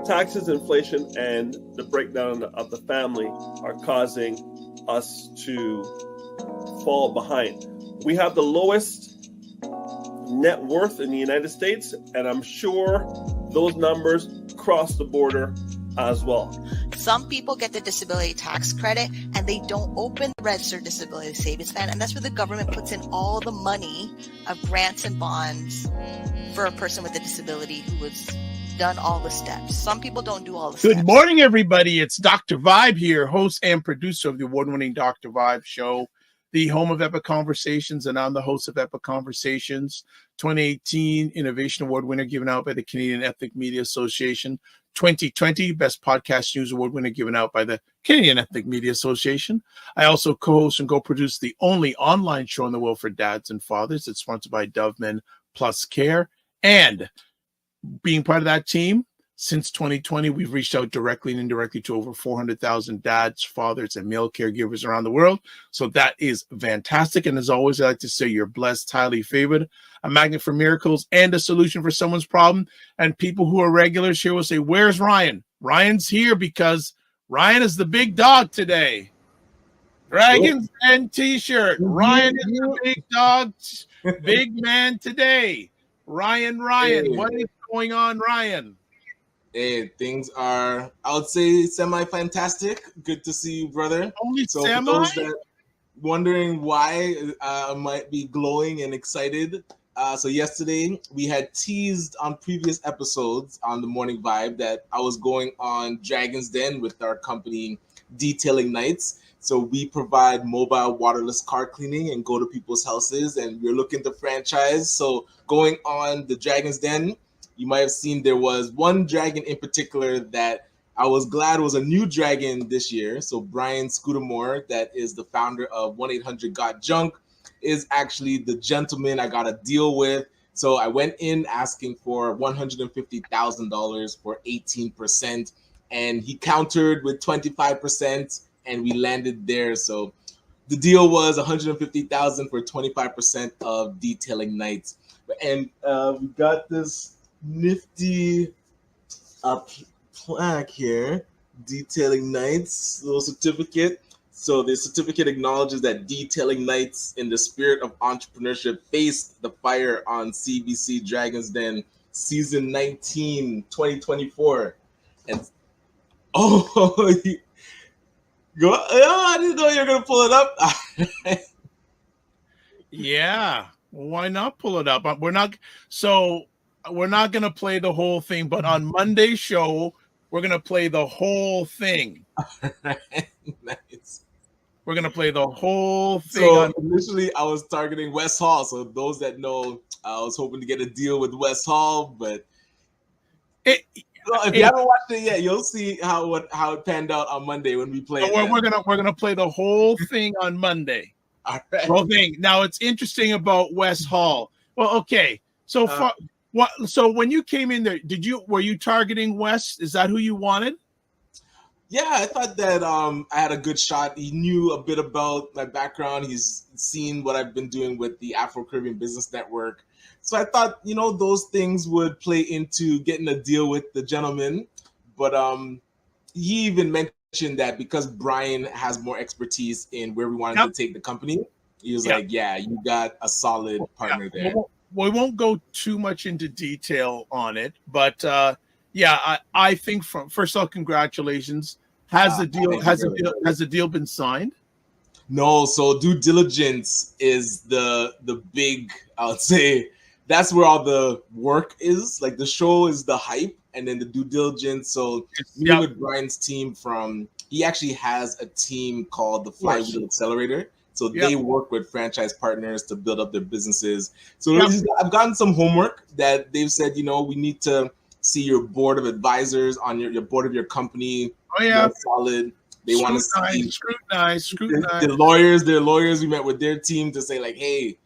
taxes, inflation, and the breakdown of the family are causing us to fall behind. We have the lowest net worth in the United States, and I'm sure those numbers cross the border as well. Some people get the disability tax credit and they don't open the registered disability savings plan, and that's where the government puts in all the money of grants and bonds for a person with a disability who has done all the steps. Some people don't do all the steps. Good morning, everybody. It's Dr. Vibe here, host and producer of the award-winning Dr. Vibe show, the home of Epic Conversations, and I'm the host of Epic Conversations, 2018 Innovation Award winner given out by the Canadian Ethnic Media Association, 2020 Best Podcast News Award winner given out by the Canadian Ethnic Media Association. I also co-host and co-produce the only online show in the world for dads and fathers. It's sponsored by Dove Men Plus Care. And being part of that team, since 2020, we've reached out directly and indirectly to over 400,000 dads, fathers, and male caregivers around the world. So that is fantastic. And as always, I like to say you're blessed, highly favored, a magnet for miracles, and a solution for someone's problem. And people who are regulars here will say, where's Ryan? Ryan's here because Ryan is the big dog today. Dragons and t-shirt. Ryan is the big dog, big man today. Ryan, Hey. what is going on, Ryan? Hey, things are, I would say, semi-fantastic. Good to see you, brother. Only So semi? for those that wondering why I might be glowing and excited, so yesterday we had teased on previous episodes on the Morning Vibe that I was going on Dragon's Den with our company Detailing Nights. So we provide mobile waterless car cleaning and go to people's houses, and we're looking to franchise. So going on the Dragon's Den, you might have seen there was one dragon in particular that I was glad was a new dragon this year. So Brian Scudamore, that is the founder of 1-800-GOT-JUNK, is actually the gentleman I got a deal with. So I went in asking for $150,000 for 18%, and he countered with 25%, and we landed there. So the deal was $150,000 for 25% of Detailing Nights. And we got this nifty plaque here, Detailing Nights, little certificate. So the certificate acknowledges that Detailing Nights, in the spirit of entrepreneurship, faced the fire on CBC Dragon's Den season 19, 2024. And I didn't know you were gonna pull it up. Yeah, well, why not pull it up? We're not going to play the whole thing, but on Monday's show, we're going to play the whole thing. Nice. We're going to play the whole thing. So initially, I was targeting West Hall. So those that know, I was hoping to get a deal with West Hall, but if you haven't watched it yet, you'll see how it panned out on Monday when we play. So we're gonna play the whole thing on Monday. All right. Whole thing. Now it's interesting about West Hall. Well, okay. So So when you came in there, were you targeting West? Is that who you wanted? Yeah, I thought that I had a good shot. He knew a bit about my background. He's seen what I've been doing with the Afro-Caribbean Business Network. So I thought, those things would play into getting a deal with the gentleman. But he even mentioned that because Brian has more expertise in where we wanted to take the company, he was like, yeah, you got a solid partner there. We won't go too much into detail on it, but I think first of all, congratulations. Has the deal been signed? No, so due diligence is the big, I would say, that's where all the work is. Like the show is the hype, and then the due diligence. So me with Brian's team he actually has a team called the Flywheel Accelerator. So they work with franchise partners to build up their businesses. So I've gotten some homework that they've said, we need to see your board of advisors on your board of your company. Oh yeah, solid. They want to see scrutinize. The lawyers. We met with their team to say like, hey,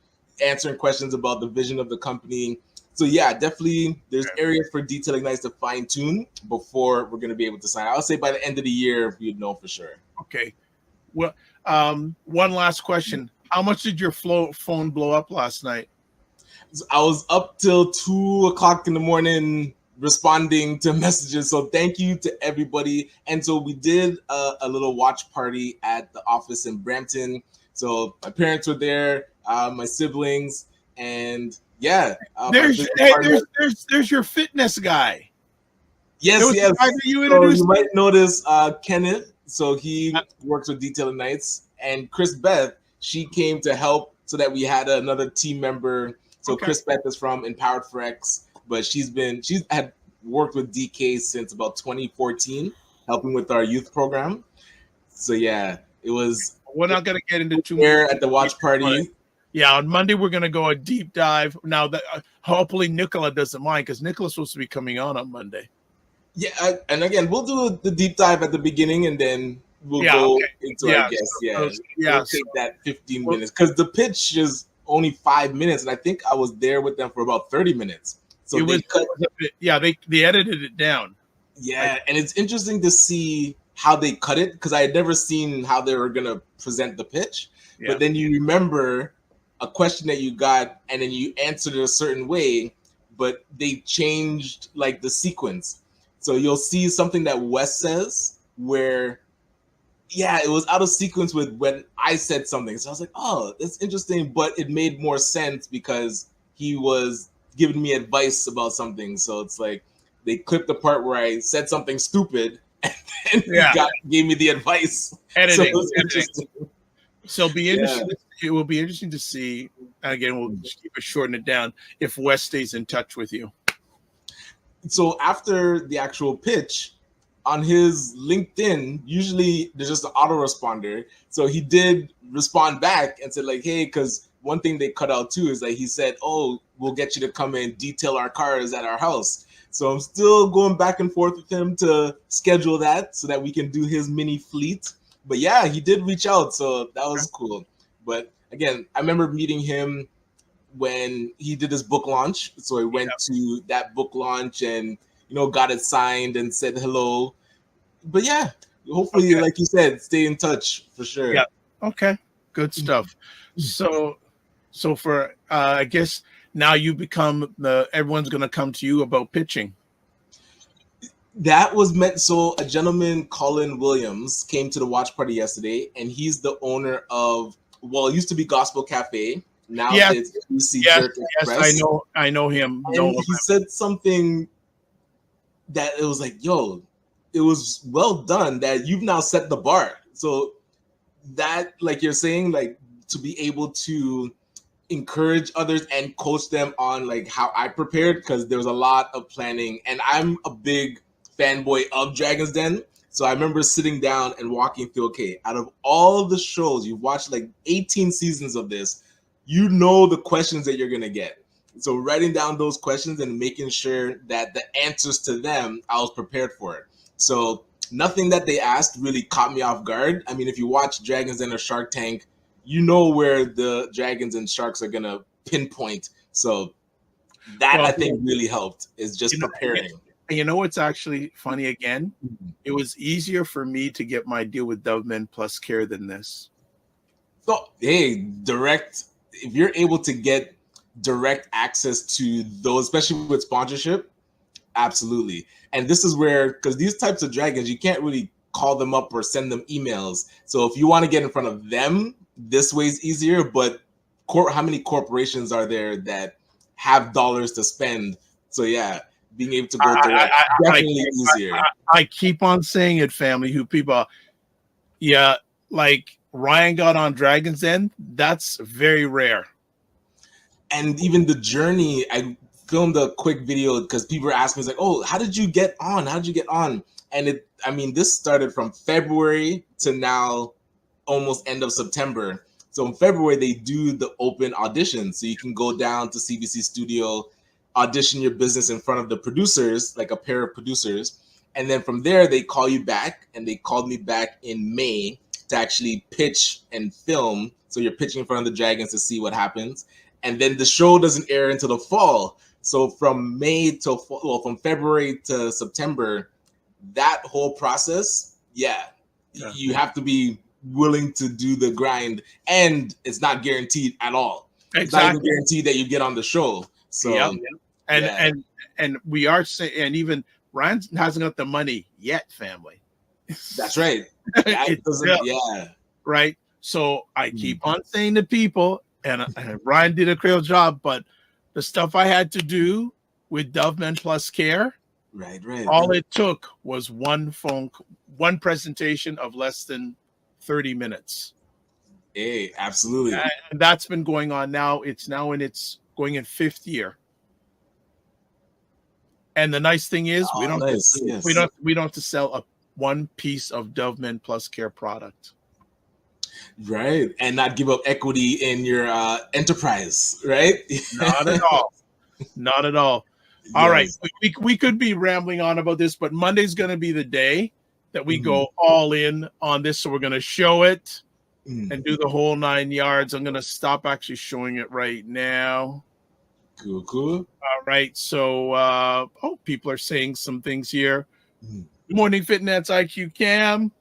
answering questions about the vision of the company. So yeah, definitely there's areas for Detailing Nights to fine tune before we're going to be able to sign. I'll say by the end of the year, we'd know for sure. Okay. Well, one last question. How much did your phone blow up last night? So I was up till 2:00 in the morning responding to messages. So thank you to everybody. And so we did a little watch party at the office in Brampton. So my parents were there, my siblings, and yeah. There's your fitness guy. Yes, yes. You so you might notice Kenneth. So he works with Detail Nights, and Chris Beth. She came to help so that we had another team member. So Chris Beth is from Empowered for X, but she's had worked with DK since about 2014, helping with our youth program. So yeah, it was. We're not going to get into too much at the watch party. Yeah, on Monday we're going to go a deep dive. Now that hopefully Nicola doesn't mind, because Nicola's supposed to be coming on Monday. Yeah, and again, we'll do the deep dive at the beginning, and then we'll go into our guests. We'll take that 15 minutes, because the pitch is only 5 minutes, and I think I was there with them for about 30 minutes. So they edited it down. Yeah, and it's interesting to see how they cut it, because I had never seen how they were gonna present the pitch. Yeah. But then you remember a question that you got, and then you answered it a certain way, but they changed like the sequence. So you'll see something that Wes says where, it was out of sequence with when I said something. So I was like, oh, that's interesting, but it made more sense because he was giving me advice about something. So it's like they clipped the part where I said something stupid, and then he gave me the advice. Editing. So it was interesting. So it'll be interesting. It will be interesting to see. Again, we'll just keep it short and it down. If Wes stays in touch with you. So after the actual pitch, on his LinkedIn, usually there's just an autoresponder. So he did respond back and said like, hey, because one thing they cut out too is like he said, oh, we'll get you to come and detail our cars at our house. So I'm still going back and forth with him to schedule that so that we can do his mini fleet. But yeah, he did reach out, so that was cool. But again, I remember meeting him when he did his book launch. So I went to that book launch and, got it signed and said hello. But yeah, hopefully, like you said, stay in touch for sure. Yeah. Okay. Good stuff. So for, I guess now you become everyone's going to come to you about pitching. That was meant. So a gentleman, Colin Williams, came to the watch party yesterday, and he's the owner of, it used to be Gospel Cafe. Now it's UC Jerk Express. I know him. And he said something that it was like, yo, it was well done that you've now set the bar. So that, like you're saying, like to be able to encourage others and coach them on like how I prepared, because there was a lot of planning, and I'm a big fanboy of Dragon's Den. So I remember sitting down and walking through, okay, out of all the shows, you've watched like 18 seasons of this, the questions that you're going to get. So writing down those questions and making sure that the answers to them, I was prepared for it. So nothing that they asked really caught me off guard. I mean, if you watch Dragon's Den or Shark Tank, where the dragons and sharks are going to pinpoint. So that I think really helped, is just preparing. You know what's actually funny again? It was easier for me to get my deal with Doveman Plus Care than this. So, hey, if you're able to get direct access to those, especially with sponsorship, absolutely. And this is where, because these types of dragons, you can't really call them up or send them emails. So if you want to get in front of them, this way is easier. But how many corporations are there that have dollars to spend? So yeah, being able to go direct, definitely easier. I keep on saying it, family, like Ryan got on Dragon's Den. That's very rare. And even the journey, I filmed a quick video because people were asking me, like, oh, how did you get on? How did you get on? And this started from February to now almost end of September. So in February, they do the open audition. So you can go down to CBC Studio, audition your business in front of the producers, like a pair of producers. And then from there, they call you back. And they called me back in May to actually pitch and film. So you're pitching in front of the dragons to see what happens. And then the show doesn't air until the fall. So from from February to September, that whole process, you have to be willing to do the grind, and it's not guaranteed at all. Exactly. It's not even guaranteed that you get on the show. So, and and we are saying, and even Ryan hasn't got the money yet, family. That's right. That doesn't, yeah. Right. So I keep on saying to people, and Ryan did a great job, but the stuff I had to do with Dove Men Plus Care, right. All it took was one presentation of less than 30 minutes. Hey, absolutely. And that's been going on now. It's now going in 5th year. And the nice thing is we don't have to sell one piece of Dove Men Plus Care product. Right. And not give up equity in your enterprise, right? Not at all. Not at all. Yes. All right. We could be rambling on about this, but Monday's going to be the day that we go all in on this. So we're going to show it and do the whole 9 yards. I'm going to stop actually showing it right now. Cool. All right. So, people are saying some things here. Good morning, Fitness IQ Cam.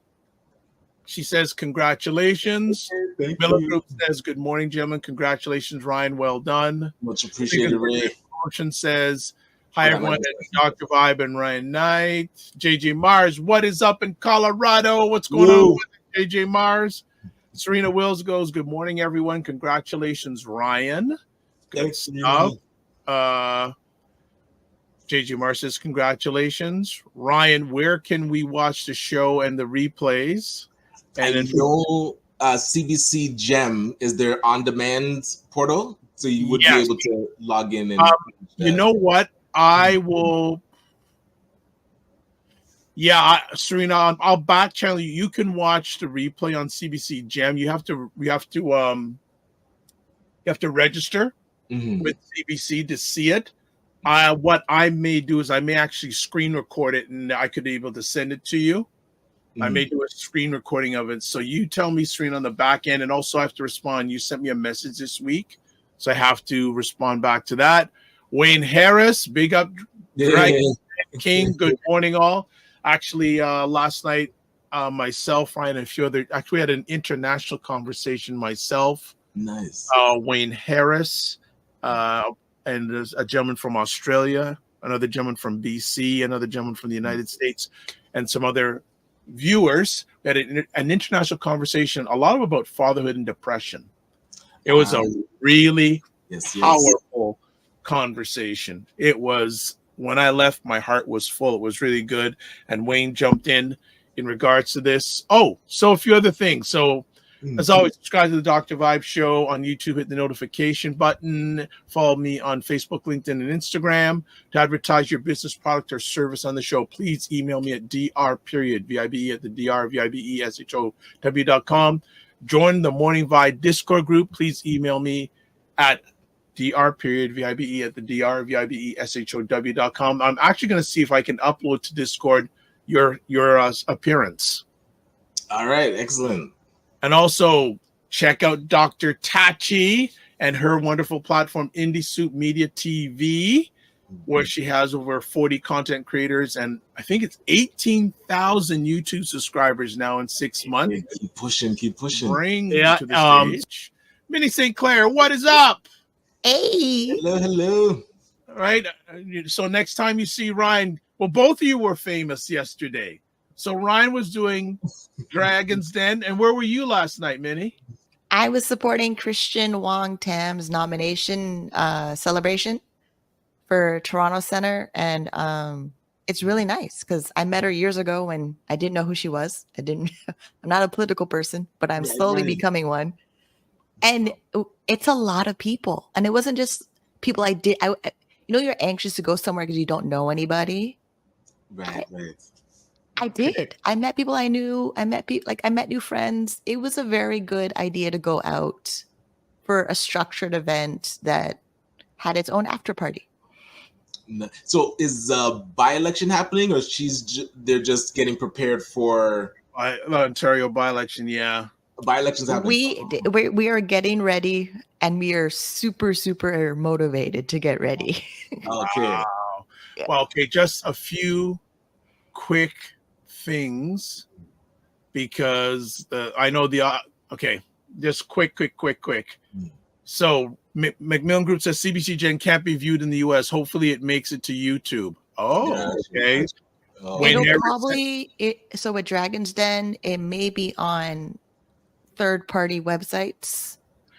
She says, congratulations. Miller Group says, good morning, gentlemen. Congratulations, Ryan. Well done. Much appreciated, Ray. Motion says, hi, everyone. Dr. Vibe and Ryan Knight. JJ Mars, what is up in Colorado? What's going on with JJ Mars? Serena Wills goes, good morning, everyone. Congratulations, Ryan. Good stuff. JJ Mars says, congratulations. Ryan, where can we watch the show and the replays? And I know CBC Gem is their on-demand portal, so you would be able to log in. And you know what? I will. Yeah, Serena, I'll back channel you. You can watch the replay on CBC Gem. You have to register with CBC to see it. What I may do is I may actually screen record it, and I could be able to send it to you. I may do a screen recording of it. So you tell me, Serena, on the back end, and also I have to respond. You sent me a message this week, so I have to respond back to that. Wayne Harris, big up, Dragon King. Good morning, all. Actually, last night, myself, Ryan, and a few other, actually had an international conversation myself. Nice. Wayne Harris, and there's a gentleman from Australia, another gentleman from BC, another gentleman from the United States, and some other viewers. We had an international conversation, a lot of about fatherhood and depression. It was a really powerful conversation. It was, when I left, my heart was full. It was really good. And Wayne jumped in regards to this. Oh, so a few other things. So as always, subscribe to the Dr. Vibe Show on YouTube. Hit the notification button. Follow me on Facebook, LinkedIn, and Instagram. To advertise your business, product, or service on the show, please email me at dr.vibe@drvibeshow.com. Join the Morning Vibe Discord group. Please email me at dr.vibe@drvibeshow.com. I'm actually going to see if I can upload to Discord your appearance. All right, excellent. And also check out Dr. Tachi and her wonderful platform, Indie Soup Media TV, where she has over 40 content creators, and I think it's 18,000 YouTube subscribers now in 6 months. Yeah, keep pushing. Bring to the stage. Minnie St. Clair, what is up? Hey. Hello. All right. So next time you see Ryan, well, both of you were famous yesterday. So Ryan was doing Dragon's Den. And where were you last night, Minnie? I was supporting Christian Wong Tam's nomination celebration for Toronto Center. And it's really nice because I met her years ago when I didn't know who she was. I'm not a political person, but I'm slowly becoming one. And it's a lot of people. And it wasn't just people you're anxious to go somewhere because you don't know anybody. Right. I did. I met people I knew. I met new friends. It was a very good idea to go out for a structured event that had its own after party. So is by-election happening, or they're just getting prepared for Ontario by-election? Yeah, by-elections happening. We are getting ready, and we are super, super motivated to get ready. Okay. Wow. Well, okay, just a few quick things because I know just quick. So Macmillan Group says CBC Gen can't be viewed in the U.S. Hopefully, it makes it to YouTube. Oh, Yeah, okay. Oh, Wayne It'll Harris- probably so with Dragon's Den, it may be on third-party websites.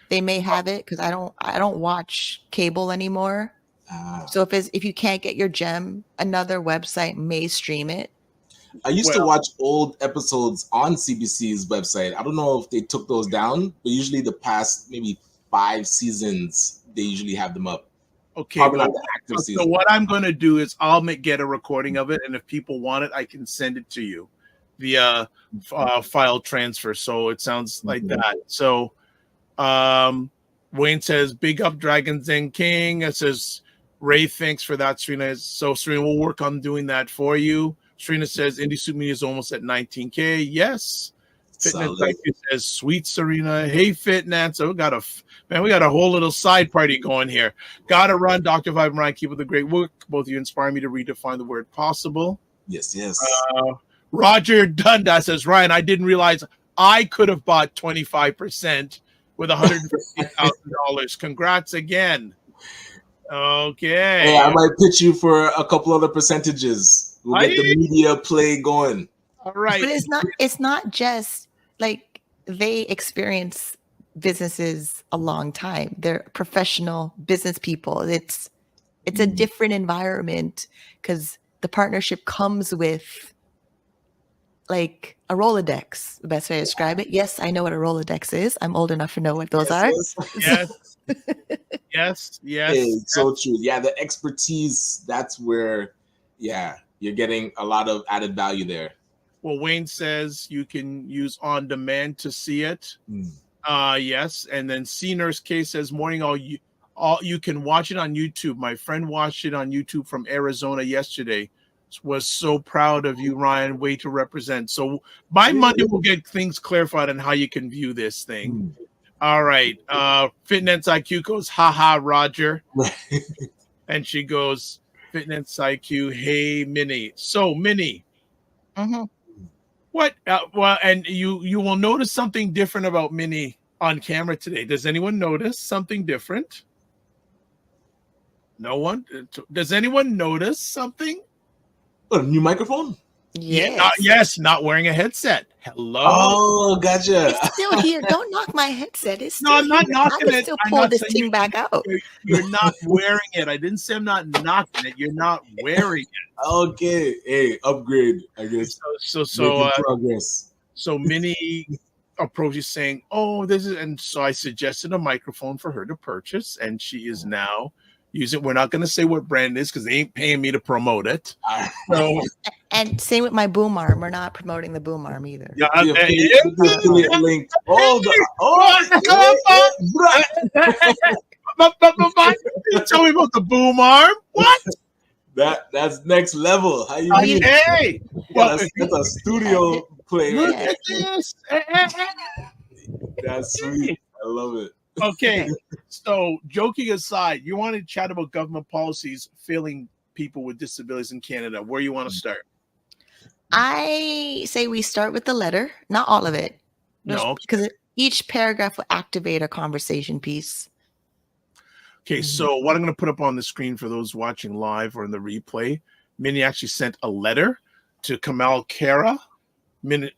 They may have it because I don't watch cable anymore. So if you can't get your gem, another website may stream it. I used to watch old episodes on CBC's website. I don't know if they took those down, but usually the past maybe 5 seasons, they usually have them up. Okay, Probably not the active so season. what I'm going to do is I'll get a recording of it, and if people want it, I can send it to you via file transfer. So it sounds like that. So Wayne says, big up Dragons Den King. It says, Ray, thanks for that, Serena. So Serena, we'll work on doing that for you. Serena says, Indie Soup Media is almost at 19K. Yes. Fitness IQ says, sweet Serena. Hey, Fitness. So we got a whole little side party going here. Gotta run. Dr. Vibe and Ryan, keep up the great work. Both of you inspire me to redefine the word possible. Yes, yes. Roger Dundas says, Ryan, I didn't realize I could have bought 25% with $150,000. Congrats again. Okay. Hey, I might pitch you for a couple other percentages. We'll get the media play going. All right. But it's not just like they experience businesses a long time. They're professional business people. It's a different environment because the partnership comes with like a Rolodex, the best way to describe it. Yes, I know what a Rolodex is. I'm old enough to know what those are. Yes. Hey, so true. Yeah, the expertise, that's where, you're getting a lot of added value there. Well, Wayne says you can use on demand to see it. Yes. And then C Nurse K says, morning, all you can watch it on YouTube. My friend watched it on YouTube from Arizona yesterday. Was so proud of you, Ryan. Way to represent. So by Monday, we'll get things clarified on how you can view this thing. All right. Fitness IQ goes, haha, Roger. And she goes, Fitness IQ, hey, Minnie. So, Minnie, what? Well, and you will notice something different about Minnie on camera today. Does anyone notice something different? No one? Does anyone notice something? A new microphone? Yes. Not wearing a headset. Hello. Oh, gotcha. It's still here. Don't knock my headset. It's No, I'm not knocking it. I can still pull this thing back out. You're not wearing it. I didn't say I'm not knocking it. You're not wearing it. Okay. Hey, upgrade, I guess. So progress. So Minnie approaches saying, "Oh, this is," and so I suggested a microphone for her to purchase, and she is now using. We're not going to say what brand it is because they ain't paying me to promote it. So. And same with my boom arm. We're not promoting the boom arm either. Yeah, link. Tell me about the boom arm. What? That's next level. How you mean? Hey, that's a studio play. Look at this. That's sweet. I love it. Okay, so joking aside, you want to chat about government policies failing people with disabilities in Canada. Where you want to start? I say we start with the letter, not all of it. No, because each paragraph will activate a conversation piece. Okay, so what I'm going to put up on the screen for those watching live or in the replay, Minnie actually sent a letter to Kamal Khera,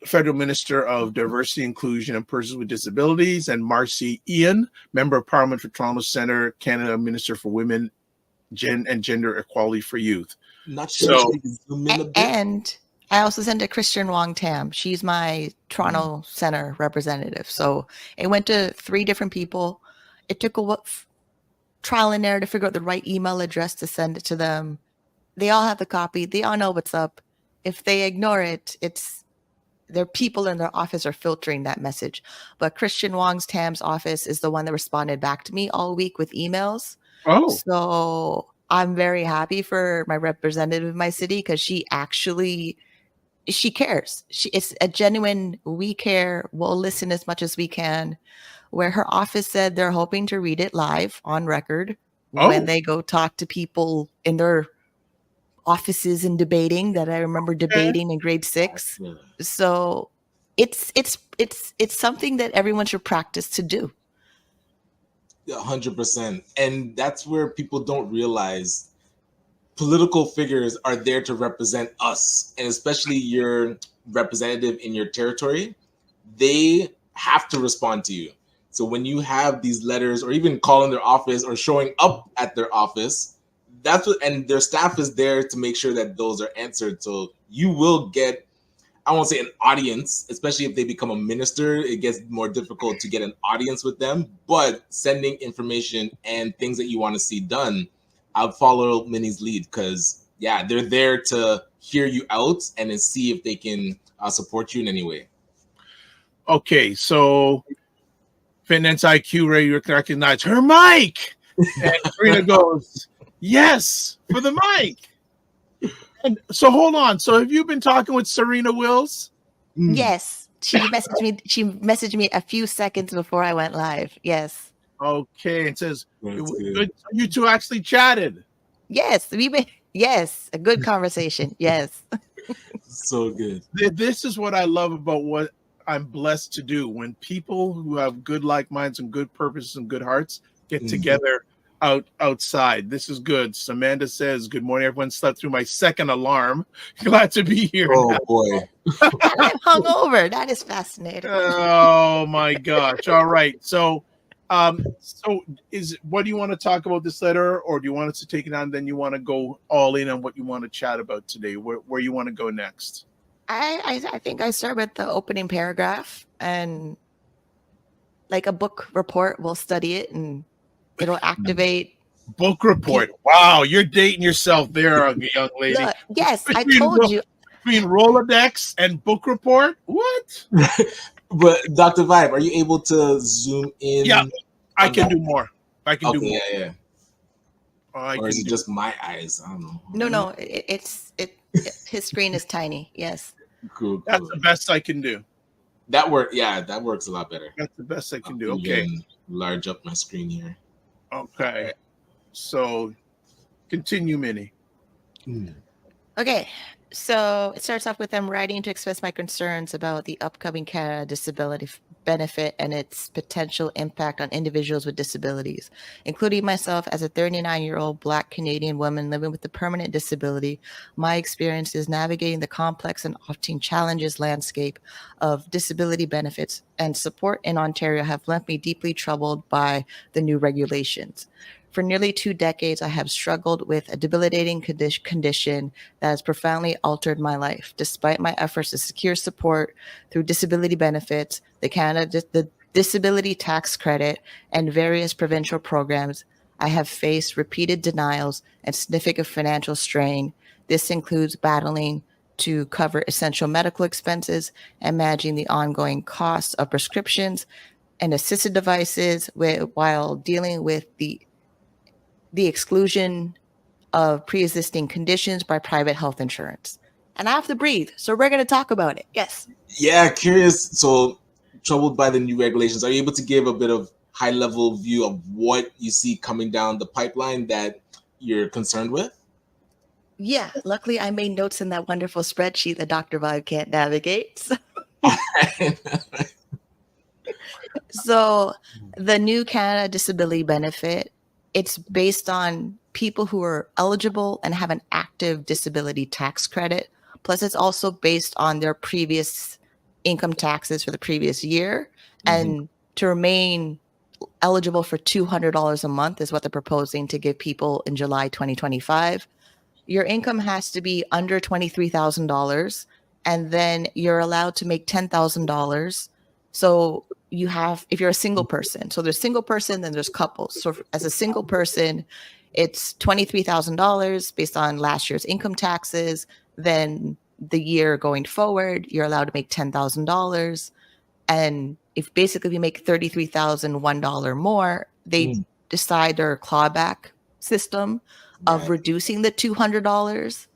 Federal Minister of Diversity, Inclusion, and Persons with Disabilities, and Marcy Ian, Member of Parliament for Toronto Centre, Canada Minister for Women, and Gender Equality for Youth. Not sure. And I also sent to Christian Wong Tam. She's my Toronto Centre representative. So it went to 3 different people. It took a trial and error to figure out the right email address to send it to them. They all have the copy. They all know what's up. If they ignore it, their people in their office are filtering that message. But Christian Wong Tam's office is the one that responded back to me all week with emails. Oh. So I'm very happy for my representative in my city because she cares. It's a genuine, we care, we'll listen as much as we can. Where her office said they're hoping to read it live on record when they go talk to people in their offices and debating, that I remember debating in grade 6. So it's something that everyone should practice to do. 100%. And that's where people don't realize political figures are there to represent us, and especially your representative in your territory. They have to respond to you. So when you have these letters, or even calling their office or showing up at their office, that's what, and their staff is there to make sure that those are answered. So you will get, I won't say an audience, especially if they become a minister, it gets more difficult to get an audience with them, but sending information and things that you want to see done, I'll follow Minnie's lead, because yeah, they're there to hear you out and then see if they can support you in any way. Okay, so Finance IQ ready to recognize her mic. And Karina goes, yes, for the mic. And so hold on. So have you been talking with Serena Wills? Yes. She messaged me a few seconds before I went live. Yes. Okay. It says That's good. you two actually chatted. Yes. Yes. A good conversation. Yes. So good. This is what I love about what I'm blessed to do. When people who have good like minds and good purposes and good hearts get together outside. This is good. Samantha says, good morning, everyone. Slept through my second alarm. Glad to be here. Oh now. boy. I'm hungover. That is fascinating. Oh my gosh. All right. So what do you want to talk about this letter, or do you want us to take it on? Then you want to go all in on what you want to chat about today, where you want to go next? I think I start with the opening paragraph, and like a book report, we'll study it and it'll activate. Book report. Wow, you're dating yourself there, young lady. Look, yes, I told you. Between Rolodex and book report? What? But Dr. Vibe, are you able to zoom in? Yeah, I can do more. I can do more. Yeah. Or is it just my eyes? I don't know. No, his screen is tiny. Yes. Cool. That's the best I can do. That works a lot better. That's the best I can do. Okay. Large up my screen here. Okay. So continue, Minnie. Okay. So it starts off with them writing to express my concerns about the upcoming Canada Disability Benefit and its potential impact on individuals with disabilities, including myself as a 39-year-old Black Canadian woman living with a permanent disability. My experiences navigating the complex and often challenges landscape of disability benefits and support in Ontario have left me deeply troubled by the new regulations. For nearly 2 decades, I have struggled with a debilitating condition that has profoundly altered my life. Despite my efforts to secure support through disability benefits, the disability tax credit, and various provincial programs, I have faced repeated denials and significant financial strain. This includes battling to cover essential medical expenses and managing the ongoing costs of prescriptions and assisted devices while dealing with the exclusion of pre-existing conditions by private health insurance. And I have to breathe, so we're going to talk about it. Yes. Yeah, curious. So, troubled by the new regulations. Are you able to give a bit of high-level view of what you see coming down the pipeline that you're concerned with? Yeah, luckily I made notes in that wonderful spreadsheet that Dr. Vibe can't navigate. So the new Canada Disability Benefit, it's based on people who are eligible and have an active disability tax credit. Plus, it's also based on their previous income taxes for the previous year. And to remain eligible for $200 a month is what they're proposing to give people in July 2025. Your income has to be under $23,000, and then you're allowed to make $10,000. So you have, if you're a single person, so there's single person, then there's couples. So as a single person, it's $23,000 based on last year's income taxes. Then the year going forward, you're allowed to make $10,000. And if you make $33,001 more, they decide their clawback system of reducing the $200.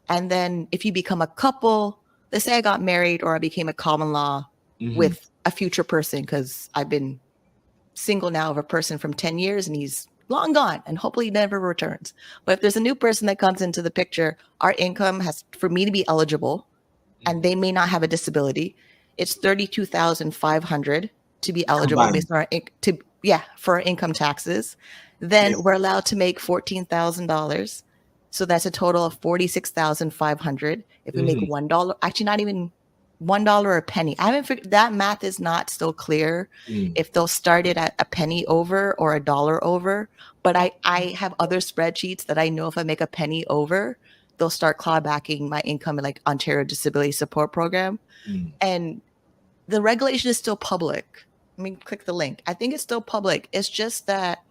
And then if you become a couple, let's say I got married or I became a common law with a future person, because I've been single now of a person from 10 years and he's long gone and hopefully never returns. But if there's a new person that comes into the picture, our income has, for me to be eligible, and they may not have a disability, it's $32,500 to be eligible based on our Yeah, for income taxes. Then Yes. we're allowed to make $14,000. So that's a total of 46,500. If we make Mhm. $1, actually not even $1 or a penny. I haven't figured that math is not still clear Mm. if they'll start it at a penny over or a dollar over. But I have other spreadsheets that I know if I make a penny over, they'll start clawbacking my income in like Ontario Disability Support Program. Mm. And the regulation is still public. I mean, click the link. I think it's still public. It's just that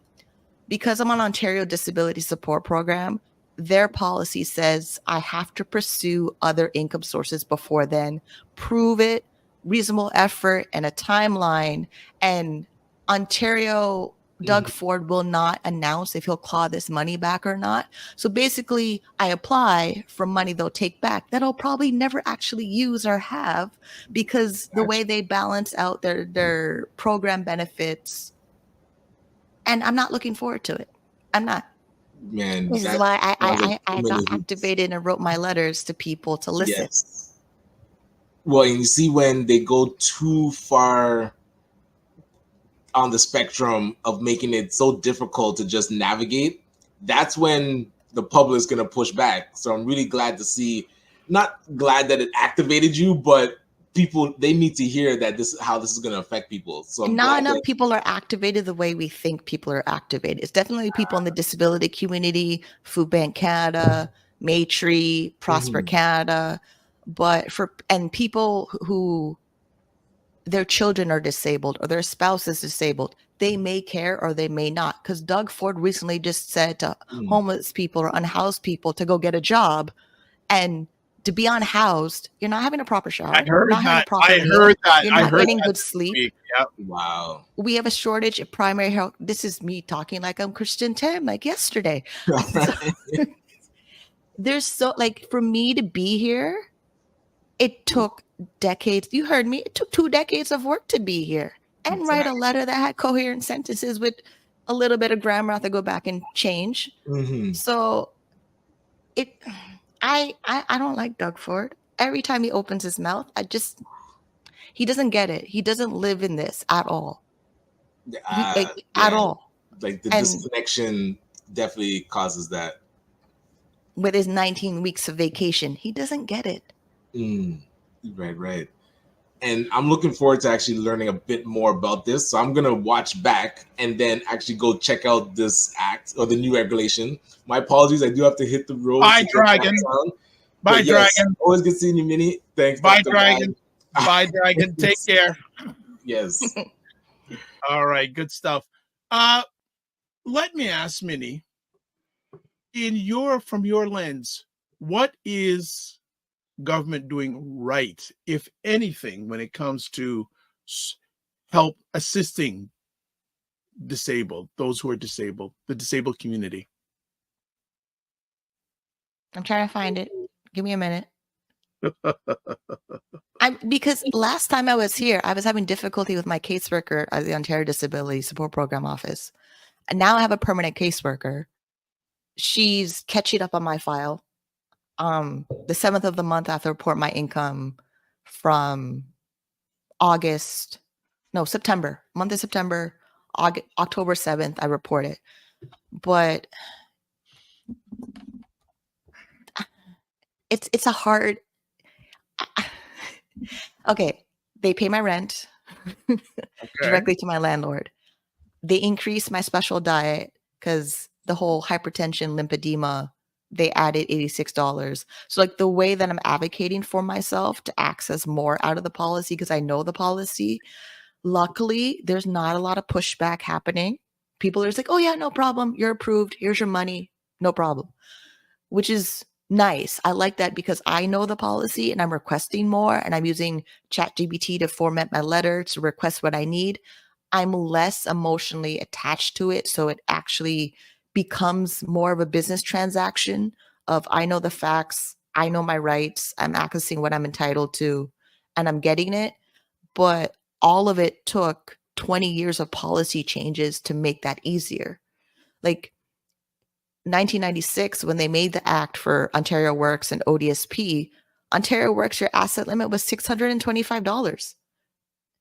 because I'm on Ontario Disability Support Program, their policy says I have to pursue other income sources before then, prove it, reasonable effort, and a timeline. And Ontario, Doug Mhm. Ford will not announce if he'll claw this money back or not. So basically, I apply for money they'll take back that I'll probably never actually use or have because the way they balance out their program benefits, and I'm not looking forward to it. I'm not. Man, This is that why sounds like I too many got hoops. activated and wrote my letters to people to listen. Yes. Well, and you see when they go too far on the spectrum of making it so difficult to just navigate, that's when the public is going to push back. So I'm really glad to see, not glad that it activated you, but people, they need to hear that this is how this is going to affect people. So And I'm not glad enough that people are activated the way we think people are activated. It's definitely people in the disability community, Food Bank Canada, Maytree, Prosper Mhm. Canada, but and people who their children are disabled or their spouse is disabled, they may care or they may not. Because Doug Ford recently just said to Mm. homeless people or unhoused people to go get a job, and to be unhoused, you're not having a proper I shower, heard not having a that. proper meal, you're I not heard getting that good this sleep. week. Yeah. Wow. We have a shortage of primary health. This is me talking like I'm Christian Tim, like yesterday. There's so, like, for me to be here, it took decades. You heard me. It took 2 decades of work to be here and write a letter that had coherent sentences with a little bit of grammar I have to go back and change. Mhm. So I don't like Doug Ford. Every time he opens his mouth, he doesn't get it. He doesn't live in this at all. At Yeah, all. like the And disconnection definitely causes that. with his 19 weeks of vacation, he doesn't get it. Mm. Right. And I'm looking forward to actually learning a bit more about this. So I'm gonna watch back and then actually go check out this act or the new regulation. My apologies, I do have to hit the road. Bye, to get Dragon. back on. Bye, But yes, Dragon. always good seeing you, Minnie. Thanks, Bye, Dr. Dragon. Van. Bye, Dragon. Take care. Yes. All right, good stuff. Let me ask Minnie, from your lens, what is government doing right, if anything, when it comes to help assisting those who are disabled, the disabled community? I'm trying to find it. Give me a minute. Because last time I was here, I was having difficulty with my caseworker at the Ontario Disability Support Program office. And now I have a permanent caseworker. She's catching up on my file. The 7th of the month, I have to report my income from September. Month of September, October 7th, I report it. But it's a hard. Okay, they pay my rent directly to my landlord. They increased my special diet because the whole hypertension, lymphedema, they added $86. So like the way that I'm advocating for myself to access more out of the policy, because I know the policy, luckily there's not a lot of pushback happening. People are just like, oh yeah, no problem. You're approved. Here's your money. No problem. Which is nice. I like that because I know the policy and I'm requesting more, and I'm using ChatGPT to format my letter to request what I need. I'm less emotionally attached to it. So it actually becomes more of a business transaction of I know the facts, I know my rights, I'm accessing what I'm entitled to, and I'm getting it. But all of it took 20 years of policy changes to make that easier. Like 1996, when they made the act for Ontario Works and ODSP, Ontario Works, your asset limit was $625.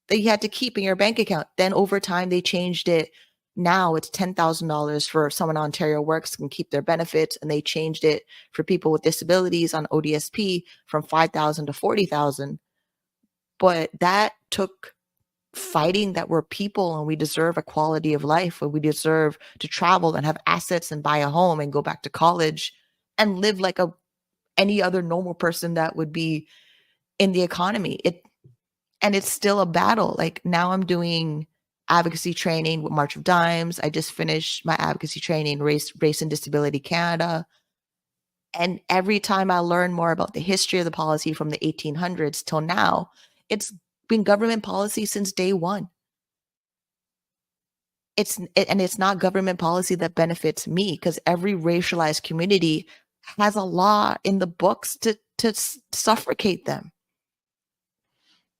that you had to keep in your bank account. Then over time, they changed it. Now it's $10,000 for someone Ontario Works can keep their benefits, and they changed it for people with disabilities on ODSP from 5,000 to 40,000. But that took fighting that we're people and we deserve a quality of life, and we deserve to travel and have assets and buy a home and go back to college and live like any other normal person that would be in the economy. It's still a battle. Like now I'm doing advocacy training with March of Dimes. I just finished my advocacy training, Race and Disability Canada. And every time I learn more about the history of the policy from the 1800s till now, it's been government policy since day one. It's not government policy that benefits me, because every racialized community has a law in the books to suffocate them.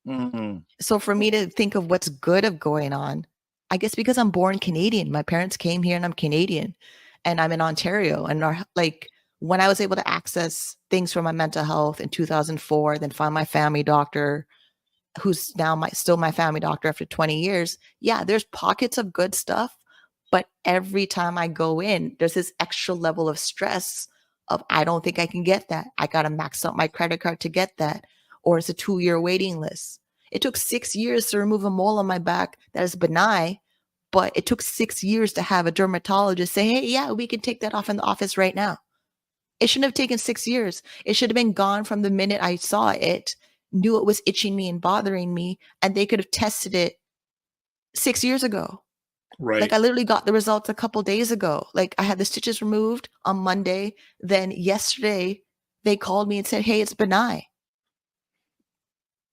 Mm-hmm. So for me to think of what's good of going on, I guess because I'm born Canadian, my parents came here and I'm Canadian and I'm in Ontario. And like when I was able to access things for my mental health in 2004, then find my family doctor, who's now still my family doctor after 20 years. Yeah, there's pockets of good stuff, but every time I go in, there's this extra level of stress of, I don't think I can get that. I got to max out my credit card to get that. Or it's a 2-year waiting list. It took 6 years to remove a mole on my back that is benign, but it took 6 years to have a dermatologist say, hey, yeah, we can take that off in the office right now. It shouldn't have taken 6 years. It should have been gone from the minute I saw it, knew it was itching me and bothering me, and they could have tested it 6 years ago. Right. Like I literally got the results a couple days ago. Like I had the stitches removed on Monday. Then yesterday they called me and said, hey, it's benign.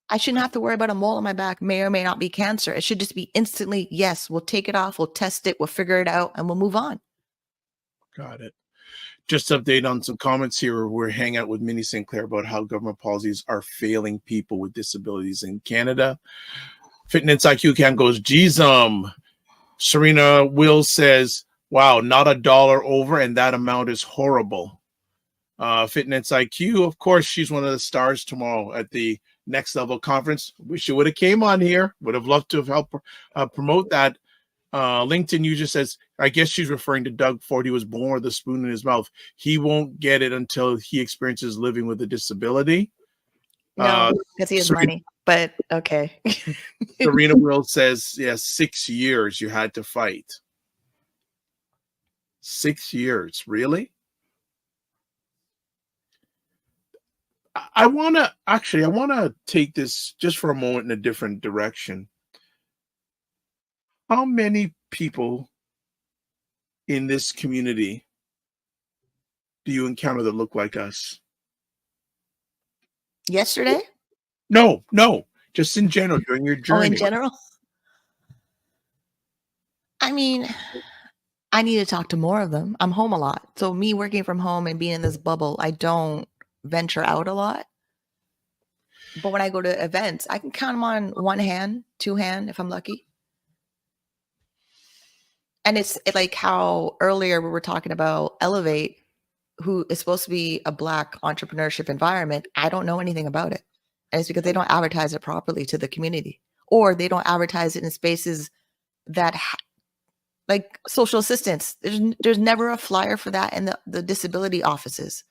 I shouldn't have to worry about a mole on my back, may or may not be cancer. It should just be instantly, yes, we'll take it off, we'll test it, we'll figure it out, and we'll move on. Got it. Just update on some comments here. We're hanging out with Minnie St. Clair about how government policies are failing people with disabilities in Canada. Fitness IQ Cam goes, geez, Serena Will says, wow, not $1 over, and that amount is horrible. Fitness IQ, of course, she's one of the stars tomorrow at the Next Level Conference. Wish you would have came on here. Would have loved to have helped promote that. LinkedIn user says, I guess she's referring to Doug Ford. He was born with a spoon in his mouth. He won't get it until he experiences living with a disability. No, because he has money, but okay. Serena Will says, yes, 6 years you had to fight. 6 years, really? I want to take this just for a moment in a different direction. How many people in this community do you encounter that look like us? Yesterday? No, just in general during your journey. Oh, in general? I mean, I need to talk to more of them. I'm home a lot. So me working from home and being in this bubble, I don't venture out a lot. But when I go to events, I can count them on one hand, two hand, if I'm lucky. And it's like how earlier we were talking about Elevate, who is supposed to be a Black entrepreneurship environment. I don't know anything about it. And it's because they don't advertise it properly to the community, or they don't advertise it in spaces that like social assistance. There's never a flyer for that in the disability offices.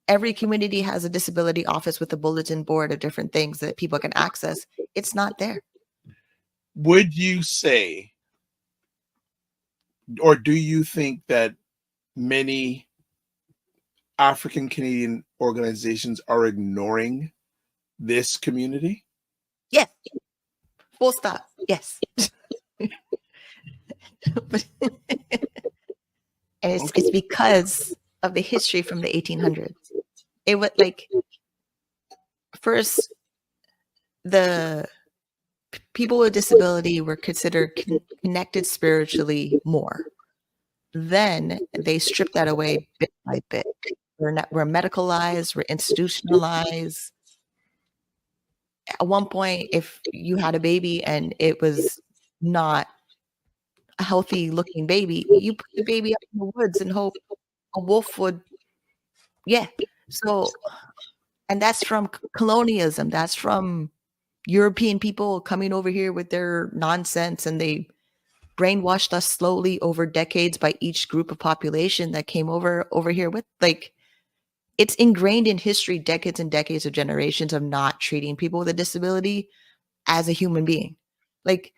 Every community has a disability office with a bulletin board of different things that people can access. It's not there. Would you say, or do you think that many African Canadian organizations are ignoring this community? Yes. Full stop. Yes. And it's because of the history from the 1800s. It was like, first, the people with disability were considered connected spiritually more. Then they stripped that away bit by bit. We're medicalized, we're institutionalized. At one point, if you had a baby and it was not a healthy looking baby, you put the baby up in the woods and hope a wolf would, yeah. So, and that's from colonialism. That's from European people coming over here with their nonsense, and they brainwashed us slowly over decades by each group of population that came over here with, like, it's ingrained in history, decades and decades of generations of not treating people with a disability as a human being. Like,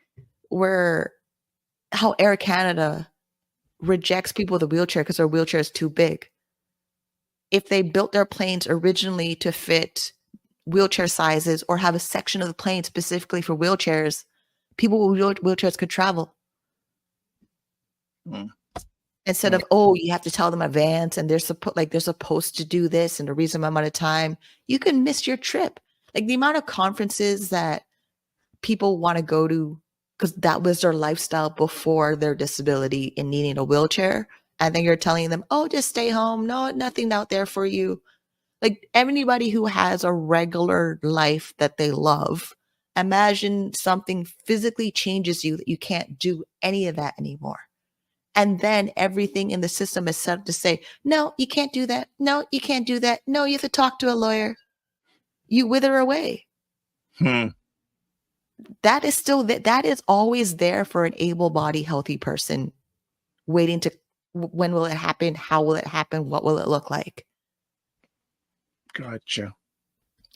how Air Canada rejects people with a wheelchair because their wheelchair is too big. If they built their planes originally to fit wheelchair sizes or have a section of the plane specifically for wheelchairs, people with wheelchairs could travel. Instead of, you have to tell them advance and they're supposed to do this in a reasonable amount of time, you can miss your trip. Like, the amount of conferences that people want to go to because that was their lifestyle before their disability and needing a wheelchair, and then you're telling them, just stay home, no, nothing out there for you. Like, anybody who has a regular life that they love, imagine something physically changes you that you can't do any of that anymore. And then everything in the system is set up to say, no, you can't do that. No, you can't do that. No, you have to talk to a lawyer. You wither away. That is still that is always there for an able-bodied, healthy person waiting to, when will it happen? How will it happen? What will it look like? Gotcha.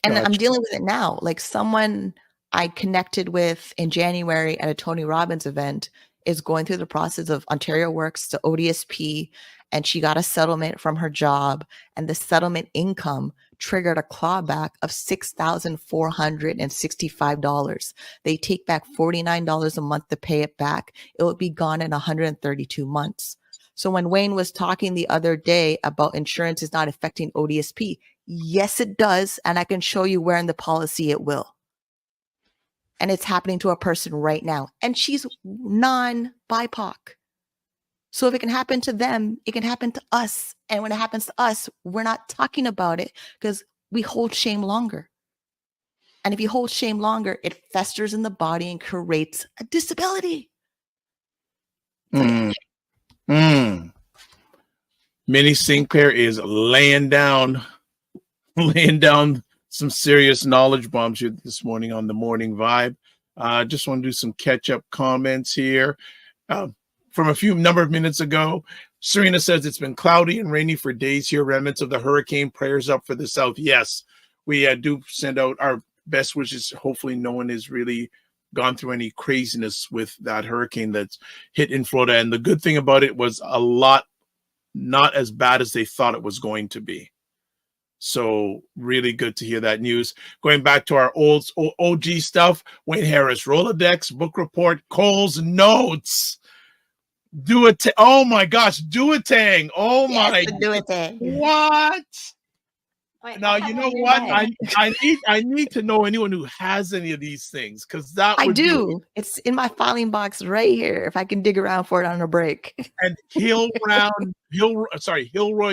And I'm dealing with it now. Like, someone I connected with in January at a Tony Robbins event is going through the process of Ontario Works to ODSP, and she got a settlement from her job, and the settlement income triggered a clawback of $6,465. They take back $49 a month to pay it back. It will be gone in 132 months. So when Wayne was talking the other day about insurance is not affecting ODSP, yes, it does. And I can show you where in the policy it will. And it's happening to a person right now. And she's non-BIPOC. So if it can happen to them, it can happen to us. And when it happens to us, we're not talking about it because we hold shame longer. And if you hold shame longer, it festers in the body and creates a disability. Minnie Sinclair is laying down some serious knowledge bombs here this morning on the Morning Vibe. Just want to do some catch-up comments here. From a number of minutes ago, Serena says it's been cloudy and rainy for days here. Remnants of the hurricane. Prayers up for the South. Yes, we do send out our best wishes. Hopefully no one has really gone through any craziness with that hurricane that's hit in Florida. And the good thing about it was a lot not as bad as they thought it was going to be. So really good to hear that news. Going back to our old OG stuff, Wayne Harris, Rolodex, book report, Cole's notes. Do it. Oh my gosh, do a tang. Oh yes, my. Do a tang. What? Wait, now you know what? I need to know anyone who has any of these things because that I do. It's in my filing box right here. If I can dig around for it on a break. And Hillroy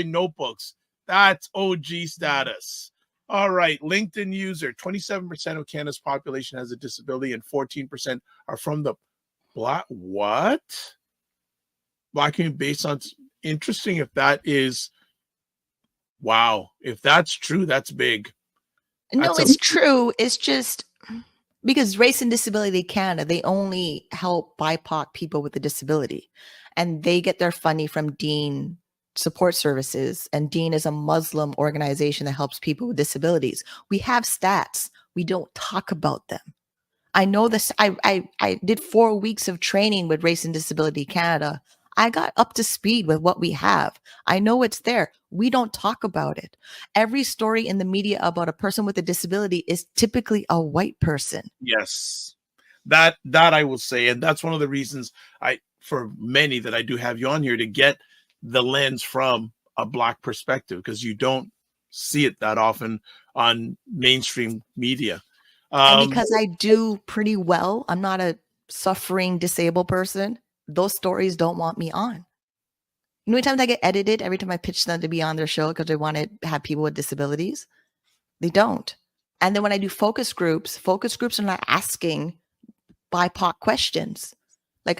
notebooks. That's OG status. All right, LinkedIn user. 27% of Canada's population has a disability, and 14% are from the Black community based on. Interesting. If that is. Wow. If that's true, that's big. No, it's true. It's just because Race and Disability Canada, they only help BIPOC people with a disability, and they get their funding from Dean Support Services. And Dean is a Muslim organization that helps people with disabilities. We have stats. We don't talk about them. I know this. I did 4 weeks of training with Race and Disability Canada. I got up to speed with what we have. I know it's there. We don't talk about it. Every story in the media about a person with a disability is typically a white person. Yes, that I will say. And that's one of the reasons for many that I do have you on here, to get the lens from a Black perspective, because you don't see it that often on mainstream media. And because I do pretty well, I'm not a suffering disabled person. Those stories don't want me on. You know, times I get edited every time I pitch them to be on their show because they want to have people with disabilities. They don't. And then when I do focus groups are not asking BIPOC questions. Like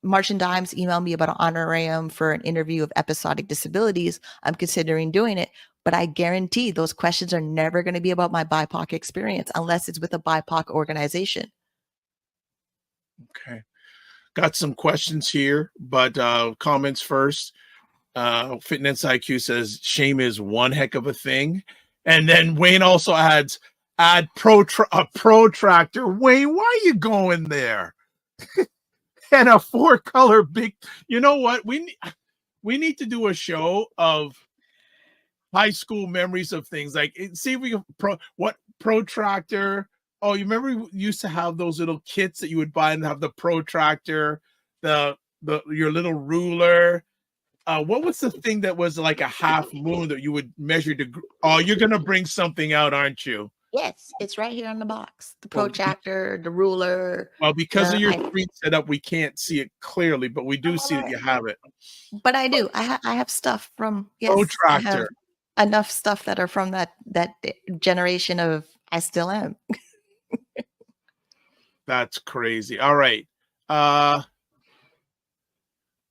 March and Dimes emailed me about an honorarium for an interview of episodic disabilities. I'm considering doing it. But I guarantee those questions are never going to be about my BIPOC experience unless it's with a BIPOC organization. Okay. Got some questions here, but comments first. Fitness IQ says shame is one heck of a thing. And then Wayne also adds, add a protractor. Wayne, why are you going there? And a 4-color big. You know what? We need to do a show of high school memories of things. Like, see if we can protractor. Oh, you remember we used to have those little kits that you would buy and have the protractor, your little ruler. What was the thing that was like a half moon that you would measure to? Oh, you're gonna bring something out, aren't you? Yes, it's right here on the box. The protractor, the ruler. Well, because of your screen setup, we can't see it clearly, but we do see that you have it. But I do. I have stuff from protractor. I have enough stuff that are from that generation of I still am. That's crazy. All right.